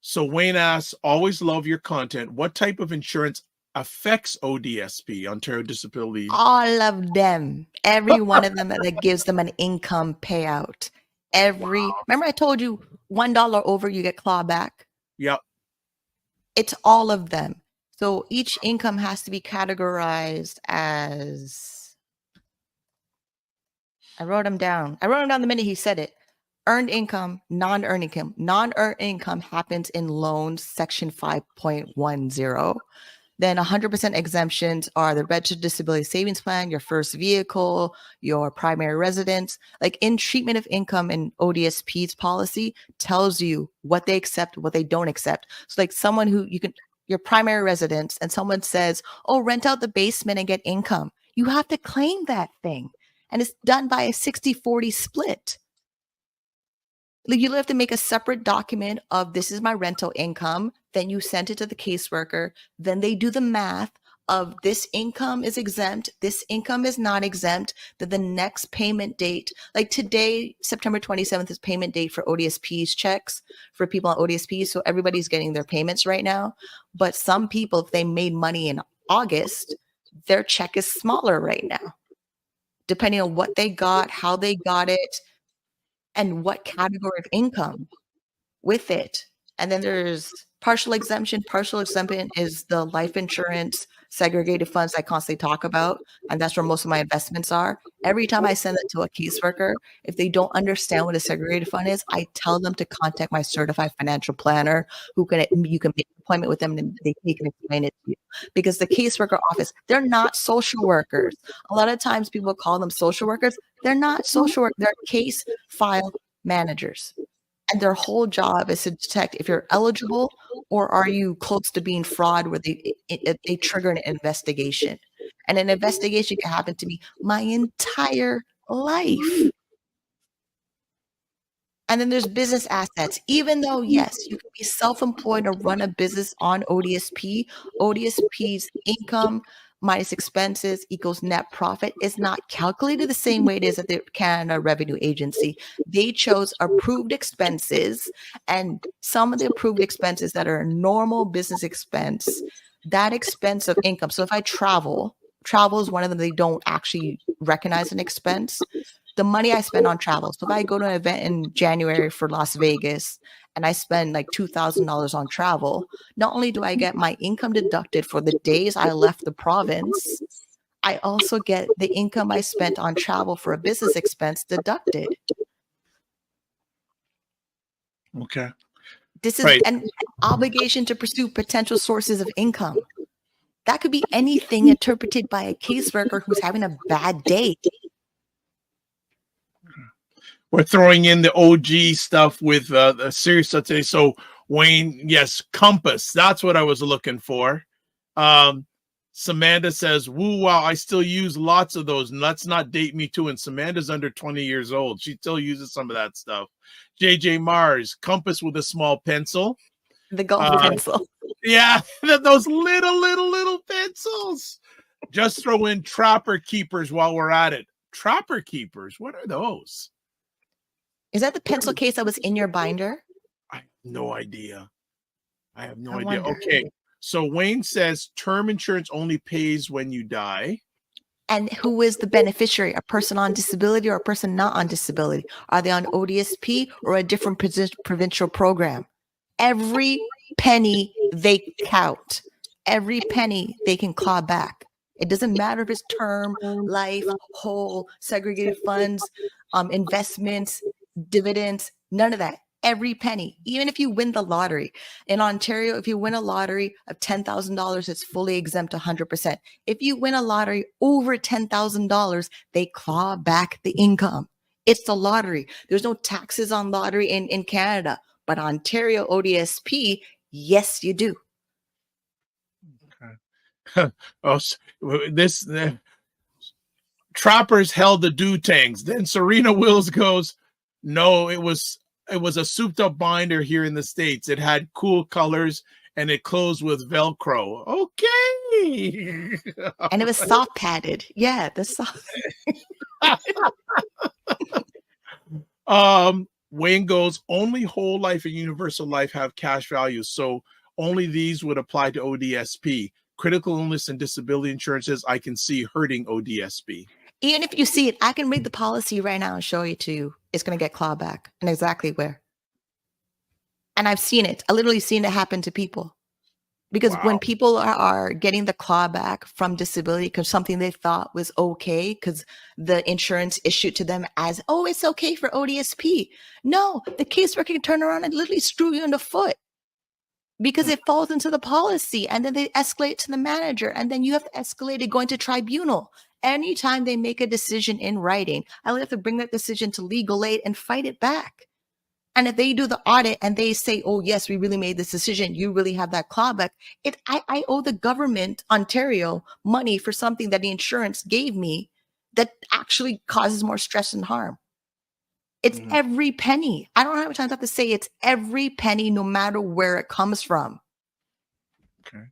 So Wayne asks, always love your content. What type of insurance affects ODSP, Ontario Disability? All of them. Every one of them that gives them an income payout. Remember I told you $1 over, you get claw back? Yep. It's all of them. So each income has to be categorized as, I wrote them down the minute he said it. Earned income, non-earned income. Non-earned income happens in loans, section 5.10. Then 100% exemptions are the registered disability savings plan, your first vehicle, your primary residence. Like in treatment of income and ODSP's policy tells you what they accept, what they don't accept. So like someone who your primary residence, and someone says, oh, rent out the basement and get income. You have to claim that thing. And it's done by a 60-40 split. Like you have to make a separate document of this is my rental income. Then you send it to the caseworker. Then they do the math of this income is exempt. This income is not exempt. Then the next payment date, like today, September 27th is payment date for ODSP's checks for people on ODSP. So everybody's getting their payments right now. But some people, if they made money in August, their check is smaller right now, depending on what they got, how they got it, and what category of income with it. And then there's partial exemption. Partial exemption is the life insurance segregated funds I constantly talk about. And that's where most of my investments are. Every time I send it to a caseworker, if they don't understand what a segregated fund is, I tell them to contact my certified financial planner you can make an appointment with them and they can explain it to you. Because the caseworker office, they're not social workers. A lot of times people call them social workers. They're not social workers. They're case file managers. And their whole job is to detect if you're eligible or are you close to being fraud where they trigger an investigation. And an investigation can happen to me my entire life. And then there's business assets. Even though, yes, you can be self-employed or run a business on ODSP, ODSP's income minus expenses equals net profit is not calculated the same way it is at the Canada Revenue Agency. They chose approved expenses, and some of the approved expenses that are a normal business expense, that expense of income. So if I travel is one of them. They don't actually recognize an expense. The money I spend on travel. So if I go to an event in January for Las Vegas and I spend like $2,000 on travel, not only do I get my income deducted for the days I left the province, I also get the income I spent on travel for a business expense deducted. Okay. This is an obligation to pursue potential sources of income. That could be anything interpreted by a caseworker who's having a bad day. We're throwing in the OG stuff with the serious stuff today. So Wayne, yes, Compass. That's what I was looking for. Samantha says, woo, wow, I still use lots of those. And let's not date me too. And Samantha's under 20 years old. She still uses some of that stuff. JJ Mars, Compass with a small pencil. The golf pencil. Yeah, those little pencils. Just throw in Trapper Keepers while we're at it. Trapper Keepers, what are those? Is that the pencil case that was in your binder? I have no idea. Okay, So Wayne says term insurance only pays when you die. And who is the beneficiary? A person on disability or a person not on disability? Are they on ODSP or a different provincial program? Every penny they count. Every penny they can claw back. It doesn't matter if it's term, life, whole, segregated funds, investments, dividends, none of that. Every penny, even if you win the lottery. In Ontario, if you win a lottery of $10,000, it's fully exempt 100%. If you win a lottery over $10,000, they claw back the income. It's the lottery. There's no taxes on lottery in Canada, but Ontario ODSP, yes, you do. Oh, this Trappers held the do tangs. Then Serena Wills goes, no, it was a souped up binder here in the States. It had cool colors and it closed with Velcro. Okay. And it was soft padded. Yeah, the soft. Wayne goes, only whole life and universal life have cash value. So only these would apply to ODSP. Critical illness and disability insurances I can see hurting ODSP. Even if you see it, I can read the policy right now and show it to you. It's going to get clawed back and exactly where. And I've seen it. I literally seen it happen to people. Because when people are getting the clawback from disability because something they thought was okay because the insurance issued to them as, oh, it's okay for ODSP. No, the caseworker can turn around and literally screw you in the foot because it falls into the policy and then they escalate to the manager and then you have to escalate it going to tribunal. Anytime they make a decision in writing, I would have to bring that decision to legal aid and fight it back. And if they do the audit and they say, oh, yes, we really made this decision, you really have that clawback. I owe the government, Ontario, money for something that the insurance gave me that actually causes more stress and harm. It's every penny. I don't know how many times I have to say it's every penny, no matter where it comes from. Okay.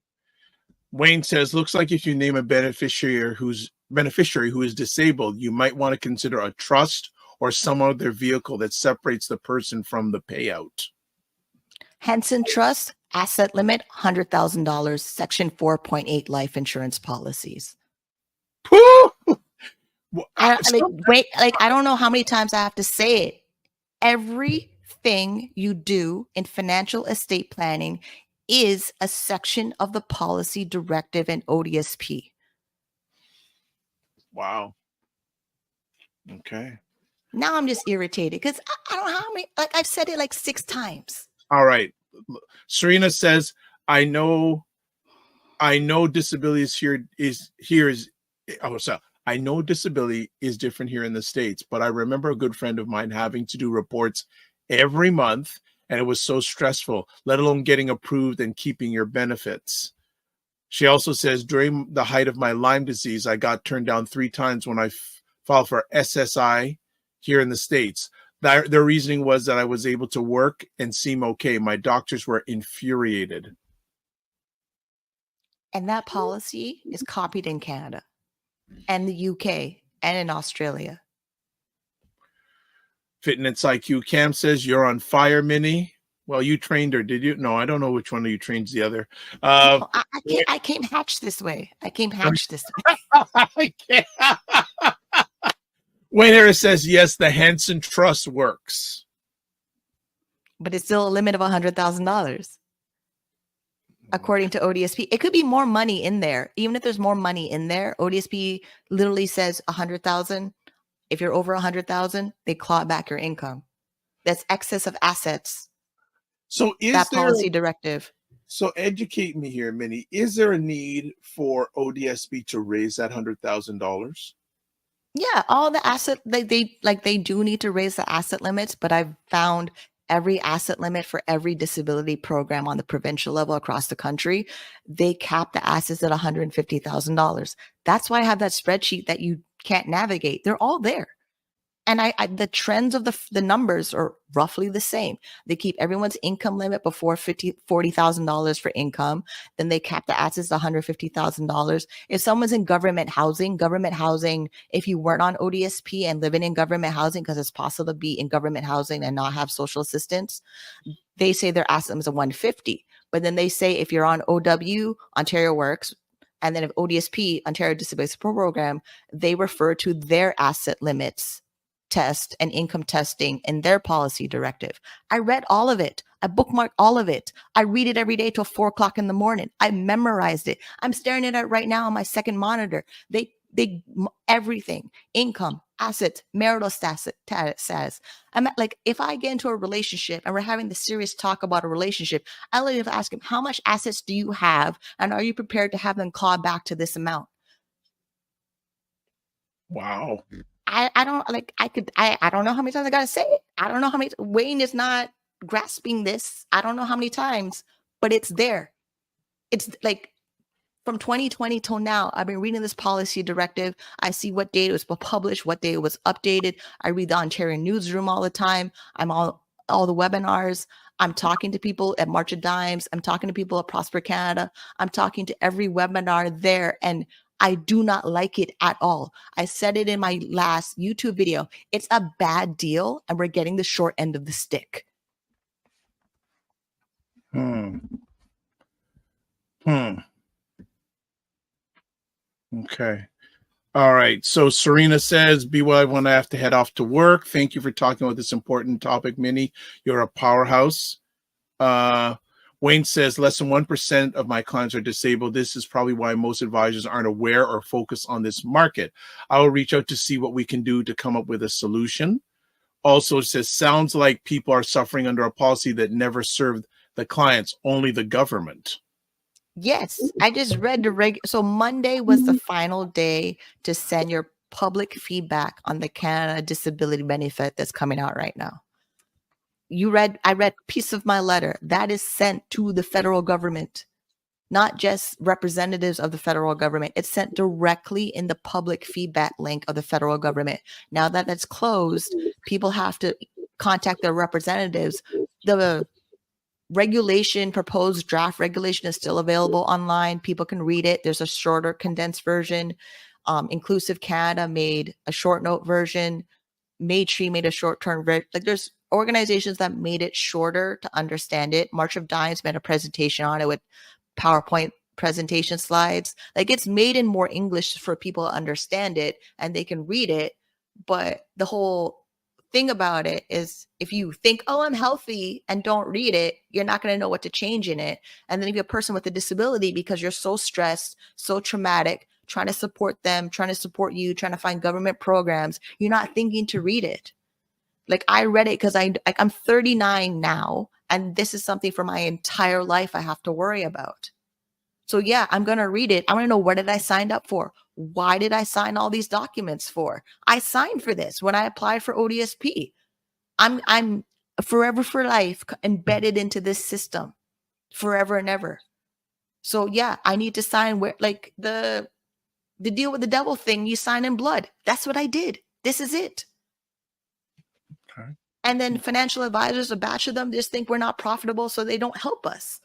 Wayne says, looks like if you name a beneficiary who is disabled, you might want to consider a trust or some other vehicle that separates the person from the payout. Henson Trust, asset limit, $100,000, Section 4.8 life insurance policies. I don't know how many times I have to say it. Everything you do in financial estate planning is a section of the policy directive in ODSP. Wow. Okay. Now I'm just irritated because I don't know how many, like I've said it like 6 times. All right. Serena says, I know disability I know disability is different here in the States, but I remember a good friend of mine having to do reports every month and it was so stressful, let alone getting approved and keeping your benefits. She also says, during the height of my Lyme disease, I got turned down 3 times when I filed for SSI here in the States. Their reasoning was that I was able to work and seem okay. My doctors were infuriated. And that policy is copied in Canada and the UK and in Australia. Fitness IQ Cam says, you're on fire, Minnie. Well, you trained her, did you? No, I don't know which one of you trained the other. No, I came hatched this way. I can't. Wayne Harris says, yes, the Henson Trust works. But it's still a limit of $100,000. According to ODSP, it could be more money in there. Even if there's more money in there, ODSP literally says 100,000. If you're over 100,000, they claw back your income. That's excess of assets. So is that there policy directive? So educate me here, Minnie. Is there a need for ODSP to raise that $100,000? Yeah, all the asset they do need to raise the asset limits, but I've found every asset limit for every disability program on the provincial level across the country, they cap the assets at $150,000. That's why I have that spreadsheet that you can't navigate. They're all there. And the trends of the numbers are roughly the same. They keep everyone's income limit before $40,000 for income. Then they cap the assets at $150,000. If someone's in government housing, if you weren't on ODSP and living in government housing, because it's possible to be in government housing and not have social assistance, they say their asset limit is a 150. But then they say if you're on OW, Ontario Works, and then if ODSP, Ontario Disability Support Program, they refer to their asset limits test and income testing in their policy directive. I read all of it. I bookmarked all of it. I read it every day till 4:00 in the morning. I memorized it. I'm staring at it right now on my second monitor. They everything, income, assets, marital status. I'm like, if I get into a relationship and we're having the serious talk about a relationship, I literally ask him, how much assets do you have? And are you prepared to have them claw back to this amount? Wow. I don't like, I don't know how many times I got to say it. I don't know how many, Wayne is not grasping this. I don't know how many times, but it's there. It's like from 2020 till now, I've been reading this policy directive. I see what date it was published, what day it was updated. I read the Ontario newsroom all the time. I'm all the webinars. I'm talking to people at March of Dimes. I'm talking to people at Prosper Canada. I'm talking to every webinar there. And I do not like it at all. I said it in my last YouTube video. It's a bad deal, and we're getting the short end of the stick. Okay. All right. So Serena says, BY, when I have to head off to work. Thank you for talking about this important topic, Minnie. You're a powerhouse. Wayne says, less than 1% of my clients are disabled. This is probably why most advisors aren't aware or focused on this market. I will reach out to see what we can do to come up with a solution. Also, it says, sounds like people are suffering under a policy that never served the clients, only the government. Yes, I just read so Monday was the final day to send your public feedback on the Canada Disability Benefit that's coming out right now. I read piece of my letter that is sent to the federal government, not just representatives of the federal government. It's sent directly in the public feedback link of the federal government. Now that it's closed, people have to contact their representatives. The proposed draft regulation is still available online. People can read it. There's a shorter condensed version. Inclusive Canada made a short note version. Maitri made a short-term like there's organizations that made it shorter to understand it. March of Dimes made a presentation on it with PowerPoint presentation slides. Like it's made in more English for people to understand it and they can read it. But the whole thing about it is if you think, oh, I'm healthy and don't read it, you're not going to know what to change in it. And then if you're a person with a disability, because you're so stressed, so traumatic, trying to support them, trying to support you, trying to find government programs, you're not thinking to read it. Like I read it because I'm 39 now, and this is something for my entire life I have to worry about. So yeah, I'm going to read it. I want to know, what did I sign up for? Why did I sign all these documents for? I signed for this when I applied for ODSP. I'm forever for life embedded into this system, forever and ever. So yeah, I need to sign where, like the deal with the devil thing, you sign in blood. That's what I did. This is it. Okay. And then financial advisors, a batch of them, just think we're not profitable, so they don't help us.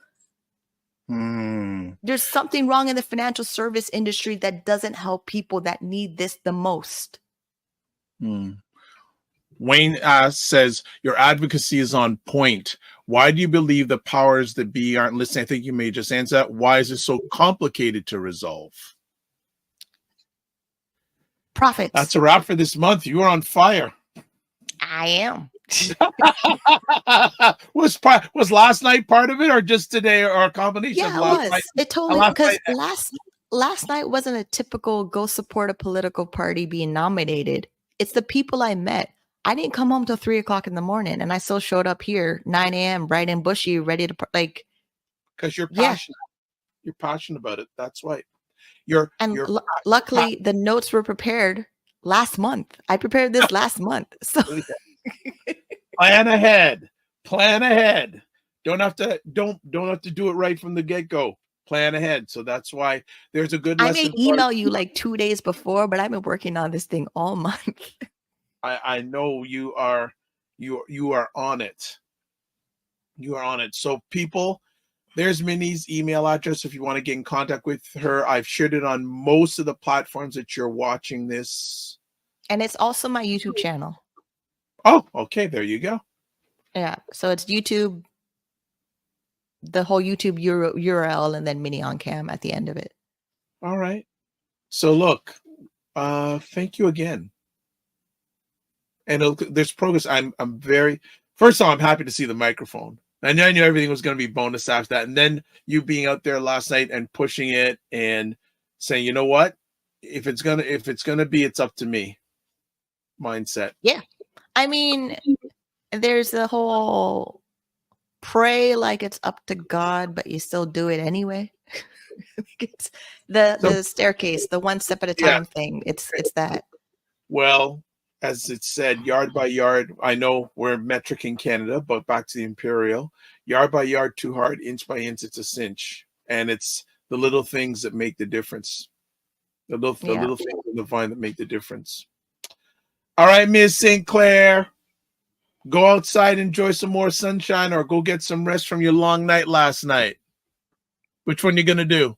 There's something wrong in the financial service industry that doesn't help people that need this the most. Wayne says, your advocacy is on point. Why do you believe the powers that be aren't listening? I think you may just answer that. Why is it so complicated to resolve? Profits. That's a wrap for this month. You are on fire. I am. Was last night part of it, or just today, or a combination? Yeah, of last it was. Night? It totally, because last night wasn't a typical go support a political party being nominated. It's the people I met. I didn't come home till 3:00 in the morning, and I still showed up here 9 a.m. bright and bushy, ready to like. Because you're passionate. Yeah. You're passionate about it. That's why. Luckily, the notes were prepared last month. I prepared this last month. So plan ahead. Don't have to do it right from the get-go. Plan ahead. So that's why there's a good lesson. I may email you like 2 days before, but I've been working on this thing all month. I know you are on it. You are on it. So people, there's Minnie's email address if you want to get in contact with her. I've shared it on most of the platforms that you're watching this. And it's also my YouTube channel. Oh, okay. There you go. Yeah. So it's YouTube, the whole YouTube URL, and then Minnie On Cam at the end of it. All right. So look, thank you again. And there's progress. I'm very, first of all, I'm happy to see the microphone. I knew everything was going to be bonus after that. And then you being out there last night and pushing it and saying, you know what, if it's gonna be, it's up to me mindset. Yeah. I mean, there's the whole pray like it's up to God, but you still do it anyway. It's the staircase, the one step at a time thing. It's that. Well, as it said, yard by yard. I know we're metric in Canada, but back to the imperial. Yard by yard, too hard. Inch by inch, it's a cinch. And it's the little things that make the difference. The little things in the vine that make the difference. All right, Ms. St. Clair. Go outside, enjoy some more sunshine, or go get some rest from your long night last night. Which one you gonna do?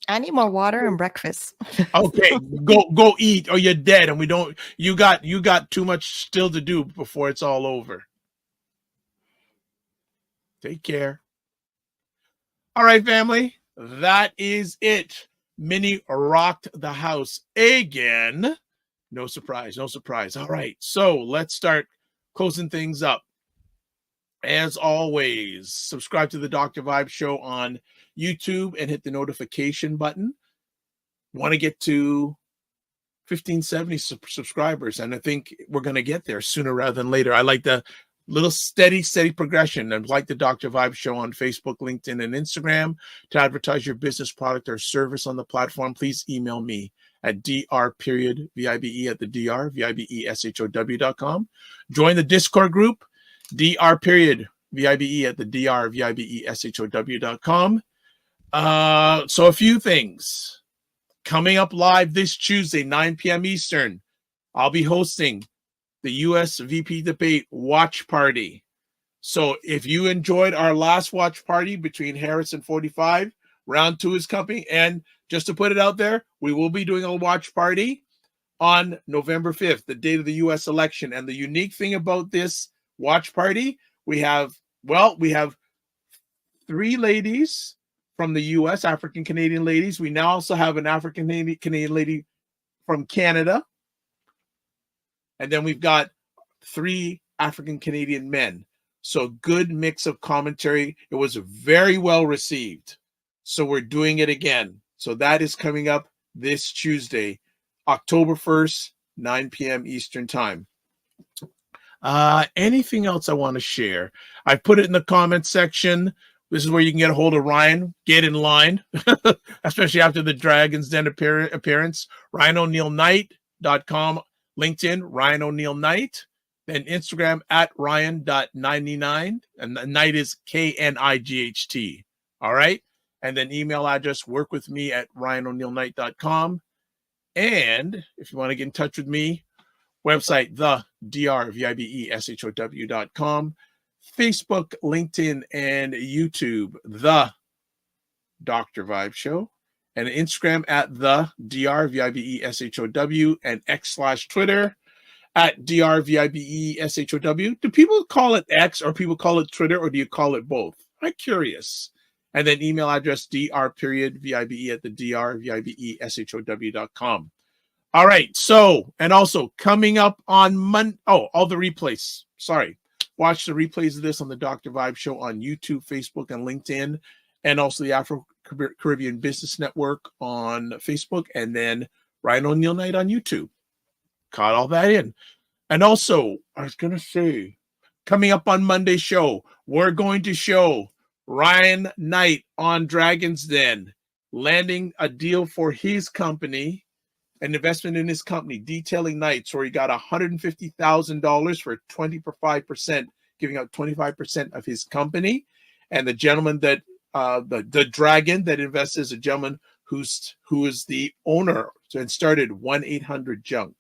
I need more water and breakfast. Okay, go eat, or you're dead, and we don't. You got too much still to do before it's all over. Take care. All right, family, that is it. Minnie rocked the house again. No surprise, no surprise. All right, so let's start closing things up. As always, subscribe to the Dr. Vibe Show on YouTube and hit the notification button. Want to get to 1570 subscribers, and I think we're going to get there sooner rather than later. I like the little steady progression. And like the Dr. Vibe Show on Facebook, LinkedIn, and Instagram. To advertise your business, product, or service on the platform, please email me at dr.vibe at the drvibeshow.com. Join the Discord group, dr.vibe at the drvibeshow.com. So a few things coming up live this Tuesday, 9 p.m. Eastern. I'll be hosting the U.S. VP debate watch party. So if you enjoyed our last watch party between Harris and 45, round 2 is coming. And just to put it out there, we will be doing a watch party on November 5th, the date of the U.S. election. And the unique thing about this watch party, we have 3 ladies from the U.S., African Canadian ladies. We now also have an African Canadian lady from Canada. And then we've got 3 African Canadian men. So good mix of commentary. It was very well received. So we're doing it again. So that is coming up this Tuesday, October 1st, 9 p.m. Eastern time. Anything else I want to share? I put it in the comment section. This is where you can get a hold of Ryan. Get in line, especially after the Dragon's Den appearance. RyanO'NeillKnight.com. LinkedIn, Ryan O'Neill Knight. Then Instagram at Ryan.99. And the Knight is KNIGHT. All right. And then email address, workwithme at RyanO'NeillKnight.com. And if you want to get in touch with me, website, the drvibeshow.com. Facebook, LinkedIn, and YouTube, The Dr. Vibe Show. And Instagram at the drvibeshow, and X/Twitter at drvibeshow. Do people call it X, or people call it Twitter, or do you call it both? I'm curious. And then email address dr.vibe at the drvibeshow.com. All right. So, and also coming up on Monday. Oh, all the replays. Sorry. Watch the replays of this on the Dr. Vibe Show on YouTube, Facebook, and LinkedIn, and also the Afro-Caribbean Business Network on Facebook, and then Ryan O'Neill Knight on YouTube. Caught all that in. And also, I was going to say, coming up on Monday's show, we're going to show Ryan Knight on Dragon's Den landing a deal for his company, an investment in his company, Detailing Nights, where he got $150,000 for 25%, giving out 25% of his company. And the gentleman that the dragon that invests is a gentleman who is the owner and started 1-800-JUNK.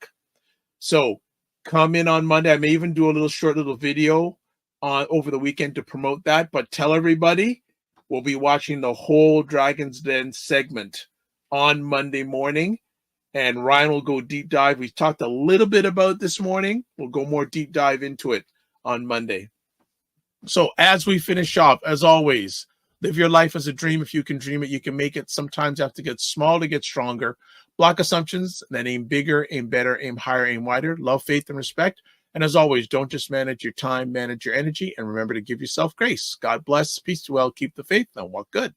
So come in on Monday. I may even do a little short little video over the weekend to promote that. But tell everybody we'll be watching the whole Dragon's Den segment on Monday morning. And Ryan will go deep dive. We talked a little bit about this morning. We'll go more deep dive into it on Monday. So as we finish off, as always, live your life as a dream. If you can dream it, you can make it. Sometimes you have to get small to get stronger. Block assumptions, then aim bigger, aim better, aim higher, aim wider. Love, faith, and respect. And as always, don't just manage your time, manage your energy, and remember to give yourself grace. God bless, peace, well, keep the faith, and walk good.